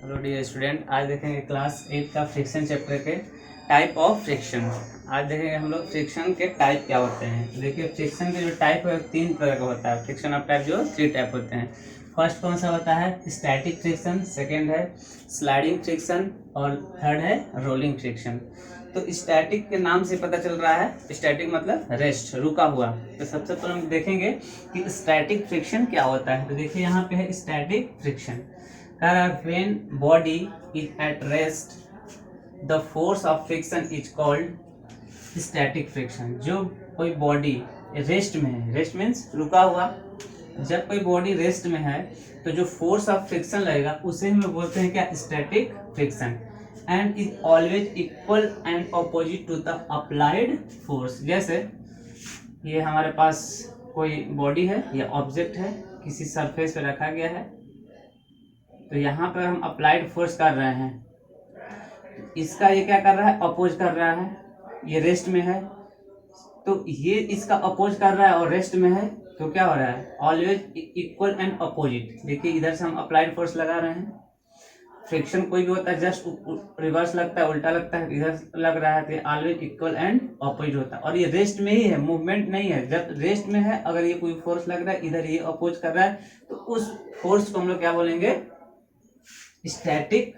Hello dear student, आज देखेंगे class 8 का फ्रिक्शन चैप्टर के टाइप ऑफ फ्रिक्शन। आज देखेंगे हम लोग फ्रिक्शन के टाइप क्या होते हैं। तो देखिए फ्रिक्शन के जो टाइप है 3 तरह का होता है। फ्रिक्शन ऑफ टाइप जो 3 टाइप होते हैं। फर्स्ट कौन सा होता है? स्टैटिक फ्रिक्शन, सेकेंड है स्लाइडिंग फ्रिक्शन और थर्ड है रोलिंग फ्रिक्शन। तो स्टैटिक के नाम से पता चल रहा है, स्टैटिक मतलब रेस्ट, रुका हुआ। तो सबसे पहले हम देखेंगे कि स्टैटिक फ्रिक्शन क्या होता है। तो देखिए यहाँ पे है static friction. When body is at rest, the force of friction is called static friction। जो कोई बॉडी रेस्ट में है, रेस्ट मीन्स रुका हुआ, जब कोई बॉडी रेस्ट में है तो जो फोर्स ऑफ फ्रिक्शन लगेगा उसे हम बोलते हैं क्या? Static friction. And is always equal and opposite to the applied force. जैसे ये हमारे पास कोई बॉडी है या ऑब्जेक्ट है, किसी सरफेस पे रखा गया है, तो यहाँ पर हम अप्लाइड फोर्स कर रहे हैं। इसका ये क्या कर रहा है? अपोज कर रहा है। ये रेस्ट में है तो ये इसका अपोज कर रहा है और रेस्ट में है तो क्या हो रहा है? Always equal and opposite. देखिए इधर से हम अप्लाइड फोर्स लगा रहे हैं। फ्रिक्शन कोई भी होता है जस्ट रिवर्स लगता है, उल्टा लगता है, इधर लग रहा है तो ऑलवेज इक्वल एंड अपोजिट होता है। और ये रेस्ट में ही है, मूवमेंट नहीं है। जब रेस्ट में है अगर ये कोई फोर्स लग रहा है, इधर ये अपोज कर रहा है, तो उस फोर्स को हम लोग क्या बोलेंगे? Static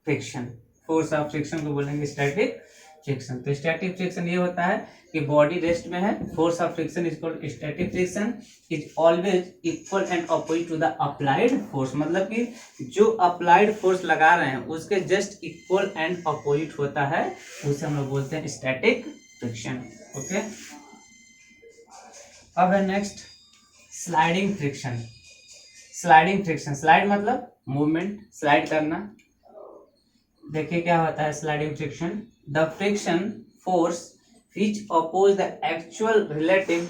friction. Force of friction को बोलेंगे स्टैटिक फ्रिक्शन। तो स्टैटिक फ्रिक्शन ये होता है कि बॉडी रेस्ट में है, force of friction is called static friction, is always equal and opposite to the applied force. मतलब कि जो अप्लाइड फोर्स लगा रहे हैं उसके जस्ट इक्वल एंड अपोजिट होता है, उसे हम लोग बोलते हैं स्टैटिक फ्रिक्शन। ओके, अब है next sliding friction. Sliding friction, slide मतलब मूवमेंट, स्लाइड करना। देखिए क्या होता है sliding friction. The friction force which oppose the actual relative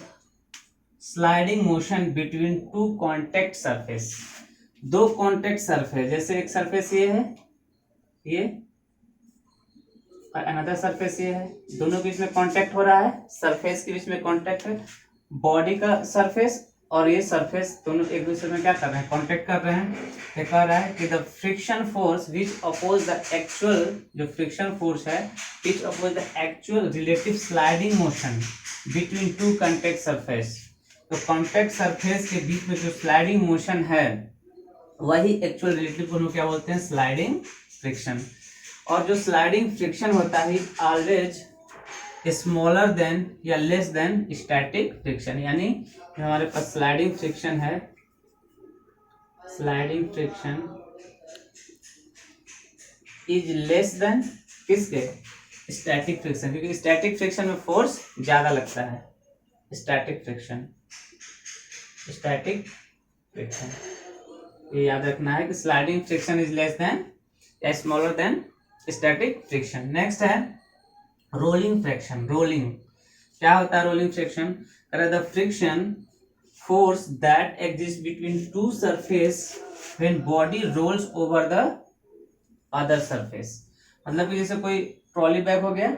sliding motion between two contact surface. दो कॉन्टेक्ट सरफेस, जैसे एक सरफेस ये है, ये और अनदर सरफेस ये है, दोनों के बीच में कॉन्टेक्ट हो रहा है। सरफेस के बीच में कॉन्टेक्ट है, बॉडी का सरफेस और ये सरफेस दोनों एक दूसरे में क्या कर रहे हैं? कांटेक्ट कर रहे हैं। ये कह रहा है कि the friction force which oppose the actual, जो फ्रिक्शन फोर्स है which oppose the actual relative sliding motion between two contact surface. तो कॉन्टेक्ट सरफेस के बीच में जो स्लाइडिंग मोशन है वही एक्चुअल रिलेटिव को क्या बोलते हैं? Sliding friction. और जो स्लाइडिंग फ्रिक्शन होता है ऑलवेज स्मॉलर देन या लेस देन स्टैटिक फ्रिक्शन। यानी जो हमारे पास स्लाइडिंग फ्रिक्शन है, sliding friction is less then किसके? स्टैटिक फ्रिक्शन, क्योंकि स्टैटिक फ्रिक्शन में फोर्स ज्यादा लगता है। स्टैटिक फ्रिक्शन, स्टैटिक फ्रिक्शन ये याद रखना है कि sliding friction is less than या smaller than static friction. Next है रोलिंग फ्रिक्शन। रोलिंग क्या होता है? Rolling friction the friction force that exist between two surface when body rolls over the other surface. मतलब कि जैसे कोई ट्रॉली बैग हो गया,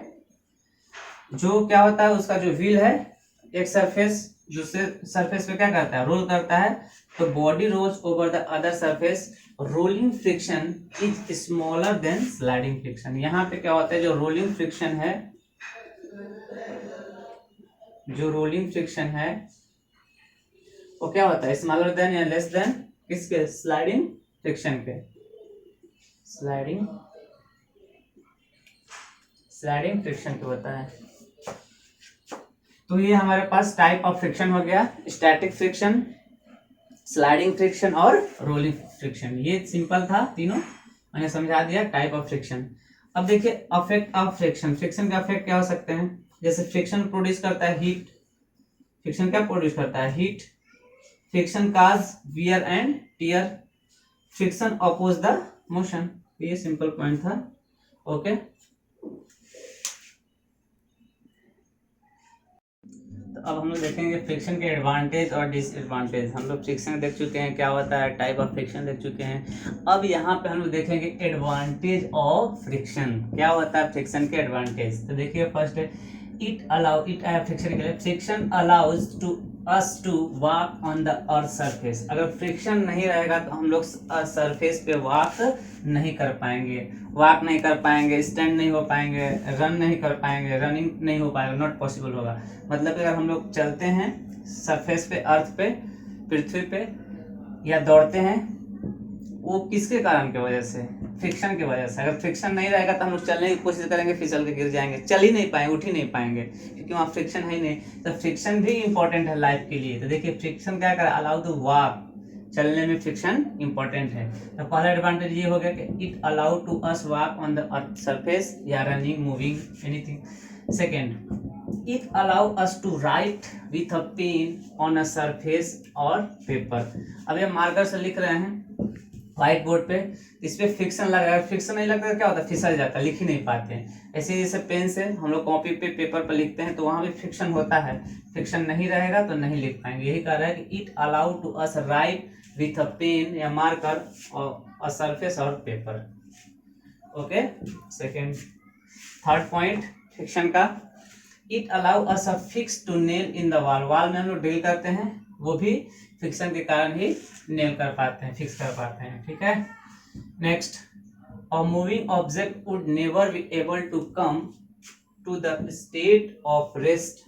जो क्या होता है उसका जो व्हील है एक सरफेस दूसरे सरफेस पे क्या करता है? रोल करता है। तो body rolls over the other surface. Rolling friction is smaller than sliding friction. यहाँ पे क्या होता है? जो रोलिंग फ्रिक्शन है, जो रोलिंग फ्रिक्शन है वो क्या होता है? स्मॉलर देन या लेस देन किसके? स्लाइडिंग फ्रिक्शन के। स्लाइडिंग फ्रिक्शन पे होता है। तो ये हमारे पास टाइप ऑफ फ्रिक्शन हो गया, स्टैटिक फ्रिक्शन, स्लाइडिंग फ्रिक्शन और रोलिंग फ्रिक्शन। ये सिंपल था, तीनों मैंने समझा दिया टाइप ऑफ फ्रिक्शन। अब देखिए अफेक्ट ऑफ फ्रिक्शन। फ्रिक्शन का अफेक्ट क्या हो सकते हैं? जैसे फ्रिक्शन प्रोड्यूस करता है हीट। फ्रिक्शन क्या प्रोड्यूस करता है? Heat. Friction cause wear and tear. Friction oppose the motion. ये सिंपल पॉइंट था। ओके, तो अब हम लोग देखेंगे फ्रिक्शन के एडवांटेज और डिसएडवांटेज। हम लोग फ्रिक्शन देख चुके हैं क्या होता है, टाइप ऑफ फ्रिक्शन देख चुके हैं। अब यहाँ पे हम लोग देखेंगे एडवांटेज ऑफ फ्रिक्शन। क्या होता है फ्रिक्शन के एडवांटेज? तो देखिए फर्स्ट है friction allows to us to walk on the earth surface. अगर फ्रिक्शन नहीं रहेगा तो हम लोग सरफेस पे वॉक नहीं कर पाएंगे, स्टैंड नहीं हो पाएंगे, रन नहीं कर पाएंगे, रनिंग नहीं हो पाएगा, नॉट पॉसिबल होगा। मतलब अगर हम लोग चलते हैं सरफेस पे, अर्थ पे, पृथ्वी पे, या दौड़ते हैं, वो किसके कारण की वजह से? फ्रिक्शन की वजह से। अगर फ्रिक्शन नहीं रहेगा तो हम लोग चलने की कोशिश करेंगे, फिसल के गिर जाएंगे, चल ही नहीं पाएंगे, उठ ही नहीं पाएंगे, क्योंकि वहाँ फ्रिक्शन है ही नहीं। तो फ्रिक्शन भी इंपॉर्टेंट है लाइफ के लिए। तो देखिए फ्रिक्शन क्या करे, अलाउ टू वॉक, चलने में फ्रिक्शन इंपॉर्टेंट है। तो पहला एडवांटेज ये हो गया कि it allow to us walk on the earth surface या running, moving, anything. Second, it allow us to write with a pen on a surface और पेपर। अब ये मार्कर से लिख रहे हैं व्हाइट बोर्ड पे, इस पे फ्रिक्शन लग रहा है, फ्रिक्शन नहीं लगता तो क्या होता है, फिसल जाता है, लिख ही नहीं पाते हैं। ऐसे जैसे पेन से हम लोग कॉपी पे, पेपर पर लिखते हैं तो वहाँ भी फ्रिक्शन होता है, फ्रिक्शन नहीं रहेगा तो नहीं लिख पाएंगे। यही कह रहा है कि it allow to us write with a pen या मार्कर और अ सरफेस और paper. Okay, second. Third point friction का, it allow us a fix to nail in the wall. Wall में हम लोग ड्रिल करते हैं, वो भी फ्रिक्शन के कारण ही नेल कर पाते हैं, फिक्स कर पाते हैं। ठीक है, next, a moving object would never be able to come to the state of rest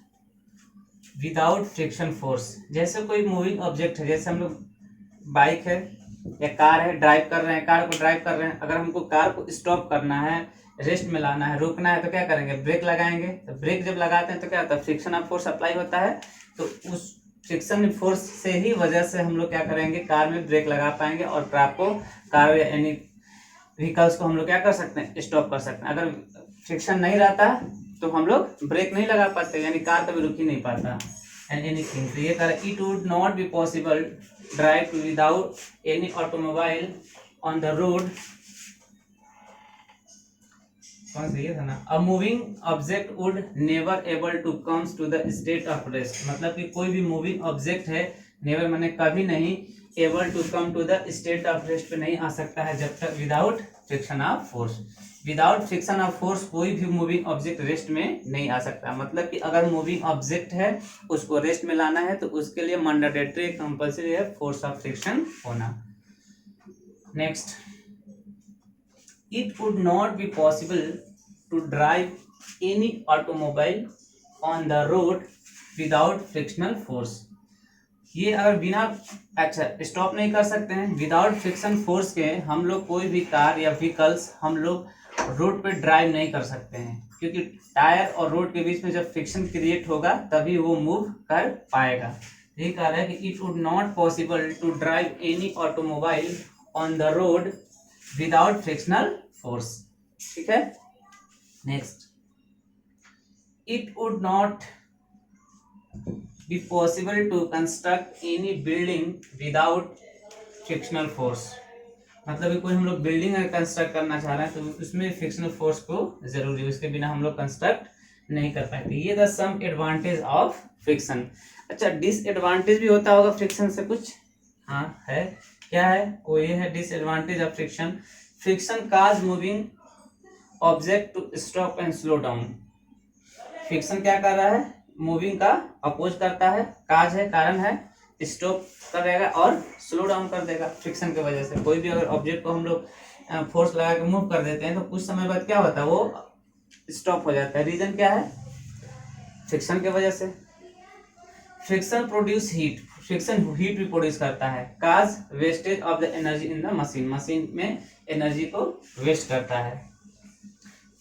without friction force. जैसे कोई मूविंग ऑब्जेक्ट है, जैसे हम लोग बाइक है या कार है, ड्राइव कर रहे हैं, कार को ड्राइव कर रहे हैं, अगर हमको कार को स्टॉप करना है, रेस्ट में लाना है, रोकना है, तो क्या करेंगे, ब्रेक लगाएंगे। तो ब्रेक जब लगाते हैं तो क्या होता है, फ्रिक्शन ऑफ फोर्स अप्लाई होता है। तो उस फ्रिक्शन फोर्स से ही वजह से हम लोग क्या करेंगे, कार में ब्रेक लगा पाएंगे और कार को, कार या एनी व्हीकल्स को हम लोग क्या कर सकते हैं, स्टॉप कर सकते हैं। अगर फ्रिक्शन नहीं रहता तो हम लोग ब्रेक नहीं लगा पाते, यानी कार कभी रुक ही नहीं पाता एंड एनीथिंग। तो ये कह it would not be possible drive without any automobile on the road. कौन सा ये था ना, a moving object would never able to comes to the state of rest. मतलब कि कोई भी मूविंग ऑब्जेक्ट है, नेवर माने कभी नहीं, able to come to the state of rest पे नहीं आ सकता है जब तक without friction of force. Without friction of force कोई भी मूविंग ऑब्जेक्ट रेस्ट में नहीं आ सकता। मतलब कि अगर मूविंग ऑब्जेक्ट है उसको रेस्ट में लाना है तो उसके लिए मैंडेटरी कंपल्सरी है फोर्स ऑफ फ्रिक्शन होना। Next, it would not be possible to drive any automobile on the road without frictional force। ये अगर बिना, अच्छा स्टॉप नहीं कर सकते हैं, विदाउट फ्रिक्शन फोर्स के हम लोग कोई भी कार या व्हीकल्स हम लोग रोड पे ड्राइव नहीं कर सकते हैं, क्योंकि टायर और रोड के बीच में जब फ्रिक्शन क्रिएट होगा तभी वो मूव कर पाएगा। ये कह रहा है कि it would not possible to drive any automobile on the road without frictional force. ठीक है, next, it would not be possible to construct any building without frictional force. मतलब कि कोई हम लोग बिल्डिंग अगर कंस्ट्रक्ट करना चाह रहे हैं तो उसमें फ्रिक्शनल फोर्स को जरूरी है, उसके बिना हम लोग कंस्ट्रक्ट नहीं कर पाएंगे। ये the some advantage of friction. अच्छा, डिसएडवांटेज भी होता होगा फ्रिक्शन से कुछ? हाँ है, क्या है वो? ये है disadvantage of friction. Friction cause moving object to stop and slow down. Friction क्या कर रहा है, मूविंग का अपोज करता है, काज है, कारण है, स्टॉप करेगा और स्लो डाउन कर देगा। फ्रिक्शन की वजह से कोई भी अगर ऑब्जेक्ट को हम लोग फोर्स लगा के मूव कर देते हैं तो कुछ समय बाद क्या होता है, वो स्टॉप हो जाता है। रीजन क्या है, फ्रिक्शन की वजह से। Friction produce heat, friction heat भी प्रोड्यूस करता है। Cause wastage of the energy in the machine, machine में एनर्जी को वेस्ट करता है।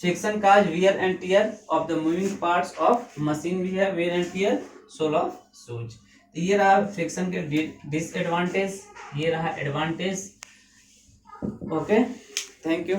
Friction cause wear and tear of the moving parts of machine, भी है wear and tear, sole of shoes. तो ये रहा फ्रिक्शन के डिसएडवांटेज, ये रहा एडवांटेज। Okay, thank you.